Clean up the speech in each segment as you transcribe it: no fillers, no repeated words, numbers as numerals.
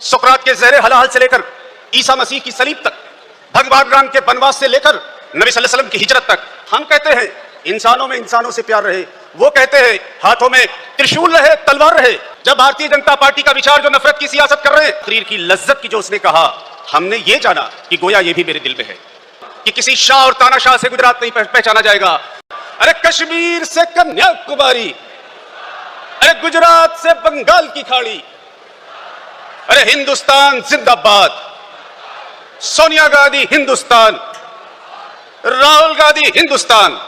सुकरात के ज़हरे हलाल से लेकर ईसा मसीह की सलीब तक, भगवान राम के वनवास से लेकर नबी सल्लल्लाहु अलैहि वसल्लम की हिजरत तक, हम कहते हैं इंसानों में इंसानों से प्यार रहे। वो कहते हैं हाथों में त्रिशूल रहे, तलवार रहे। जब भारतीय जनता पार्टी का विचार जो नफरत की सियासत कर रहे हैं, तकरीर की लज्जत की जो उसने कहा, हमने ये जाना कि गोया ये भी मेरे दिल में है कि किसी शाह और तानाशाह से गुजरात नहीं पहचाना जाएगा। अरे कश्मीर से कन्याकुमारी, अरे गुजरात से बंगाल की खाड़ी, अरे हिंदुस्तान जिंदाबाद, सोनिया गांधी हिंदुस्तान, राहुल गांधी हिंदुस्तान।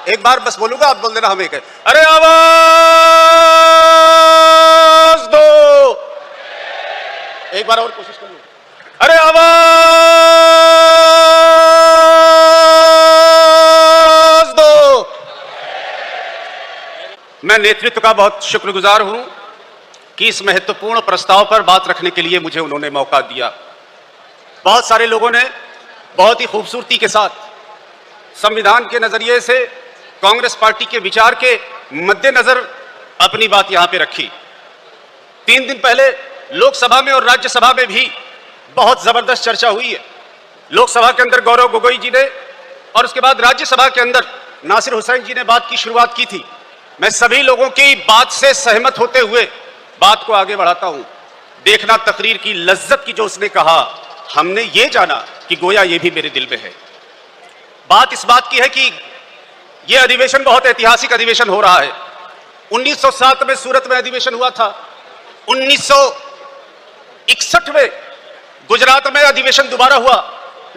एक बार बस बोलूंगा, आप बोल देना हमें कहे, अरे आवाज दो। एक बार और कोशिश कर लो, अरे आवाज दो। मैं नेतृत्व का बहुत शुक्रगुजार हूं कि इस महत्वपूर्ण प्रस्ताव पर बात रखने के लिए मुझे उन्होंने मौका दिया। बहुत सारे लोगों ने बहुत ही खूबसूरती के साथ संविधान के नजरिए से कांग्रेस पार्टी के विचार के मद्देनजर अपनी बात यहां पे रखी। 3 दिन पहले लोकसभा में और राज्यसभा में भी बहुत जबरदस्त चर्चा हुई है। लोकसभा के अंदर गौरव गोगोई जी ने और उसके बाद राज्यसभा के अंदर नासिर हुसैन जी ने बात की शुरुआत की थी। मैं सभी लोगों की बात से सहमत होते हुए बात को आगे बढ़ाता हूं। देखना तकरीर की लज्जत की जो उसने कहा, हमने ये जाना कि गोया ये भी मेरे दिल में है। बात इस बात की है कि यह अधिवेशन बहुत ऐतिहासिक अधिवेशन हो रहा है। 1907 में सूरत में अधिवेशन हुआ था, 1961 में गुजरात में अधिवेशन दोबारा हुआ।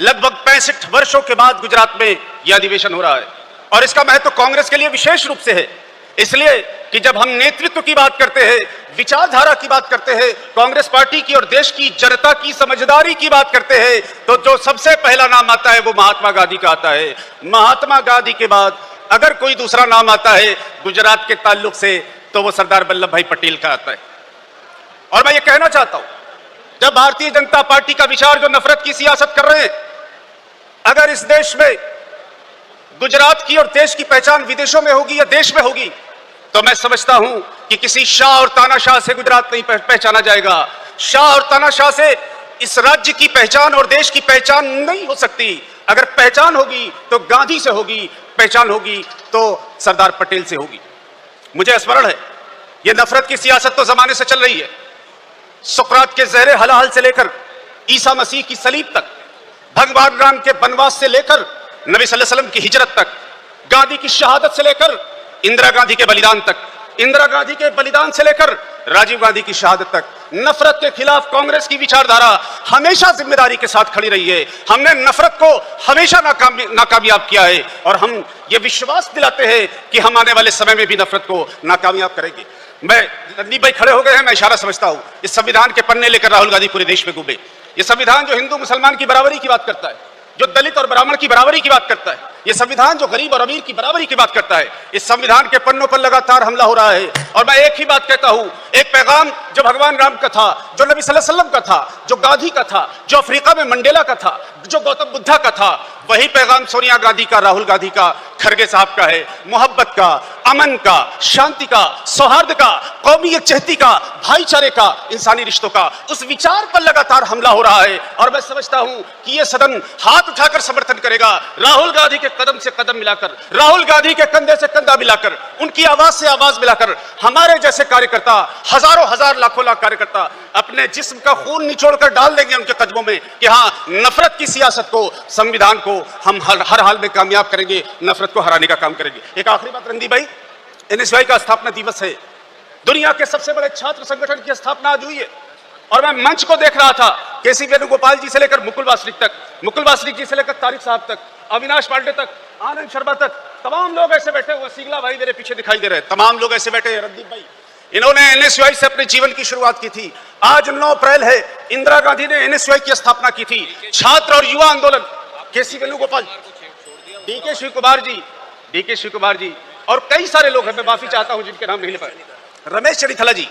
लगभग 65 वर्षों के बाद गुजरात में यह अधिवेशन हो रहा है और इसका महत्व कांग्रेस के लिए विशेष रूप से है, इसलिए कि जब हम नेतृत्व की बात करते हैं, विचारधारा की बात करते हैं, कांग्रेस पार्टी की और देश की जनता की समझदारी की बात करते हैं, तो जो सबसे पहला नाम आता है वो महात्मा गांधी का आता है। महात्मा गांधी के बाद अगर कोई दूसरा नाम आता है गुजरात के ताल्लुक से तो वो सरदार वल्लभ भाई पटेल का आता है। और मैं ये कहना चाहता हूं, जब भारतीय जनता पार्टी का विचार जो नफरत की सियासत कर रहे हैं, अगर इस देश में गुजरात की और देश की पहचान विदेशों में होगी या देश में होगी, तो मैं समझता हूं कि किसी शाह और तानाशाह से गुजरात नहीं पहचाना जाएगा। शाह और तानाशाह से इस राज्य की पहचान और देश की पहचान नहीं हो सकती। अगर पहचान होगी तो गांधी से होगी, पहचान होगी तो सरदार पटेल से होगी। मुझे स्मरण है, यह नफरत की सियासत तो जमाने से चल रही है। सुकरात के ज़हरे हलाल से लेकर ईसा मसीह की सलीब तक, भगवान राम के वनवास से लेकर नबी सल्लल्लाहु अलैहि वसल्लम की हिजरत तक, गांधी की शहादत से लेकर इंदिरा गांधी के बलिदान तक, इंदिरा गांधी के बलिदान से लेकर राजीव गांधी की शहादत तक, नफरत के खिलाफ कांग्रेस की विचारधारा हमेशा जिम्मेदारी के साथ खड़ी रही है। हमने नफरत को हमेशा नाकामयाब किया है और हम ये विश्वास दिलाते हैं कि हम आने वाले समय में भी नफरत को नाकामयाब करेंगे। मैं रणदीप भाई खड़े हो गए हैं, मैं इशारा समझता हूं। इस संविधान के पन्ने लेकर राहुल गांधी पूरे देश में घूमे। ये संविधान जो हिंदू मुसलमान की बराबरी की बात करता है, जो दलित और ब्राह्मण की बराबरी की बात करता है, ये संविधान जो गरीब और अमीर की बराबरी की बात करता है, इस संविधान के पन्नों पर लगातार हमला हो रहा है। और मैं एक ही बात कहता हूं, एक पैगाम जो भगवान राम का था, जो नबी सल्लल्लाहु अलैहि वसल्लम का था, जो गांधी का था, जो अफ्रीका में मंडेला का था, जो गौतम बुद्धा का था, वही पैगाम सोनिया गांधी का, राहुल गांधी का, खड़गे साहब का है। मोहब्बत का, अमन का, शांति का, सौहार्द का, कौमी यकजहती का, भाईचारे का, इंसानी रिश्तों का, उस विचार पर लगातार हमला हो रहा है। और मैं समझता हूं कि यह सदन हाथ उठाकर समर्थन करेगा, राहुल गांधी के कदम से कदम मिलाकर, राहुल गांधी के कंधे से कंधा मिलाकर, उनकी आवाज से आवाज मिलाकर, हमारे जैसे कार्यकर्ता, हजारों हजार लाखों लाख कार्यकर्ता अपने जिस्म का खून निचोड़कर डाल देंगे उनके कदमों में कि हाँ, नफरत की सियासत को, संविधान को हम हर हाल में कामयाब करेंगे, नफरत को हराने का काम करेंगे। एक आखिरी बात रणदीप भाई, एनएसयूआई का स्थापना दिवस है, दुनिया के सबसे बड़े छात्र संगठन की स्थापना आज हुई है। और मैं मंच को देख रहा था, केसी वेणुगोपाल जी से लेकर मुकुल वासनिक तक, मुकुल वासनिक जी से लेकर तारिक साहब तक, अविनाश पांडे तक, आनंद शर्मा तक, तमाम लोग ऐसे बैठे हुए। सीगला भाई मेरे पीछे दिखाई दे रहे हैं, तमाम लोग ऐसे बैठे हैं। रणदीप भाई, इन्होंने एनएसयूआई से अपने जीवन की शुरुआत की थी। आज 9 अप्रैल है, इंदिरा गांधी ने एनएसयूआई की स्थापना की थी। छात्र और युवा आंदोलन, केसी वेणुगोपाल, डीके शिव कुमार जी और कई सारे लोग हैं, मैं माफी चाहता हूं जिनके नाम नहीं ले पाए, रमेश चरिथला जी,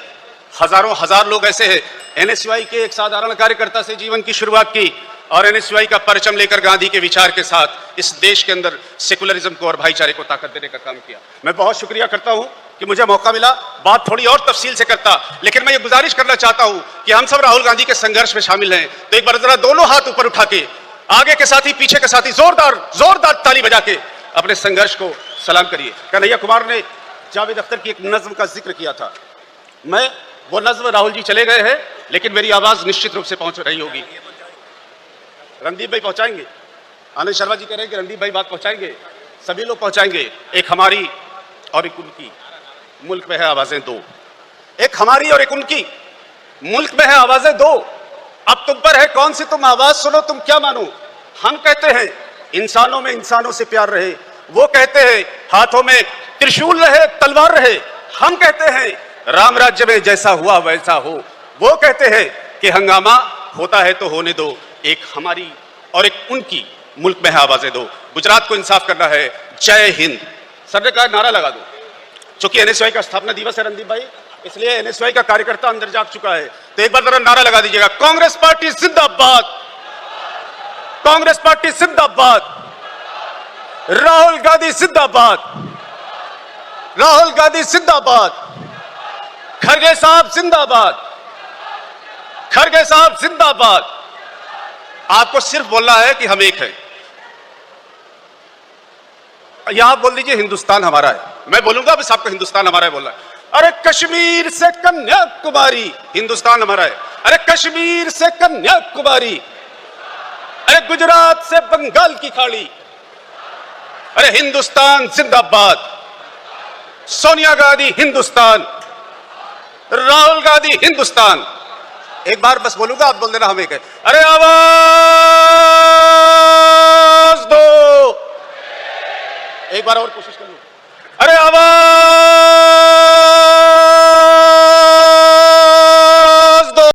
हजारों हजार लोग ऐसे हैं। एनएसयूआई के एक साधारण कार्यकर्ता से जीवन की शुरुआत की और एनएसयूआई का परचम लेकर गांधी के विचार के साथ इस देश के अंदर सेकुलरिज्म को और भाईचारे को ताकत देने का काम किया। मैं बहुत शुक्रिया करता हूं कि मुझे मौका मिला बात थोड़ी और तफसील से करता, लेकिन मैं ये गुजारिश करना चाहता हूं कि हम सब राहुल गांधी के संघर्ष में शामिल हैं, तो एक बार जरा दोनों हाथ ऊपर उठा के आगे के साथी पीछे के साथी जोरदार जोरदार ताली बजा के अपने संघर्ष को सलाम करिए। कन्हैया कुमार ने जावेद अख्तर की एक नज्म का जिक्र किया था, मैं वो नज्म, राहुल जी चले गए हैं लेकिन मेरी आवाज निश्चित रूप से पहुंच रही होगी। रणदीप भाई पहुंचाएंगे, आनंद शर्मा जी कह रहे हैं कि रणदीप भाई बात पहुंचाएंगे, सभी लोग पहुंचाएंगे। एक हमारी और एक उनकी, मुल्क में है आवाजें दो। एक हमारी और एक उनकी, मुल्क में है आवाजें दो। अब तुम पर है कौन सी तुम आवाज सुनो, तुम क्या मानो। हम कहते हैं इंसानों में इंसानों से प्यार रहे, वो कहते हैं हाथों में त्रिशूल रहे तलवार रहे। हम कहते हैं राम राज्य में जैसा हुआ वैसा हो, वो कहते हैं कि हंगामा होता है तो होने दो। एक हमारी और एक उनकी, मुल्क में है आवाजें दो। गुजरात को इंसाफ करना है, जय हिंद। सर ने कहा नारा लगा दो, चूंकि एनएसयूआई का स्थापना दिवस है रणदीप भाई, इसलिए एनएसयूआई का कार्यकर्ता अंदर जा चुका है, तो एक बार जरा नारा लगा दीजिएगा, कांग्रेस पार्टी जिंदाबाद, कांग्रेस पार्टी जिंदाबाद, राहुल गांधी जिंदाबाद, राहुल गांधी जिंदाबाद, खड़गे साहब जिंदाबाद, खड़गे साहब जिंदाबाद। आपको सिर्फ बोलना है कि हम एक हैं। यहां बोल दीजिए हिंदुस्तान हमारा है, मैं बोलूंगा बस आपको हिंदुस्तान हमारा है बोलना है। अरे कश्मीर से कन्याकुमारी हिंदुस्तान हमारा है, अरे कश्मीर से कन्याकुमारी, अरे गुजरात से बंगाल की खाड़ी, अरे हिंदुस्तान जिंदाबाद, सोनिया गांधी हिंदुस्तान, राहुल गांधी हिंदुस्तान। एक बार बस बोलूंगा, आप बोल देना हम एक है। अरे आवाज दो, एक बार और कोशिश करूं। अरे आवाज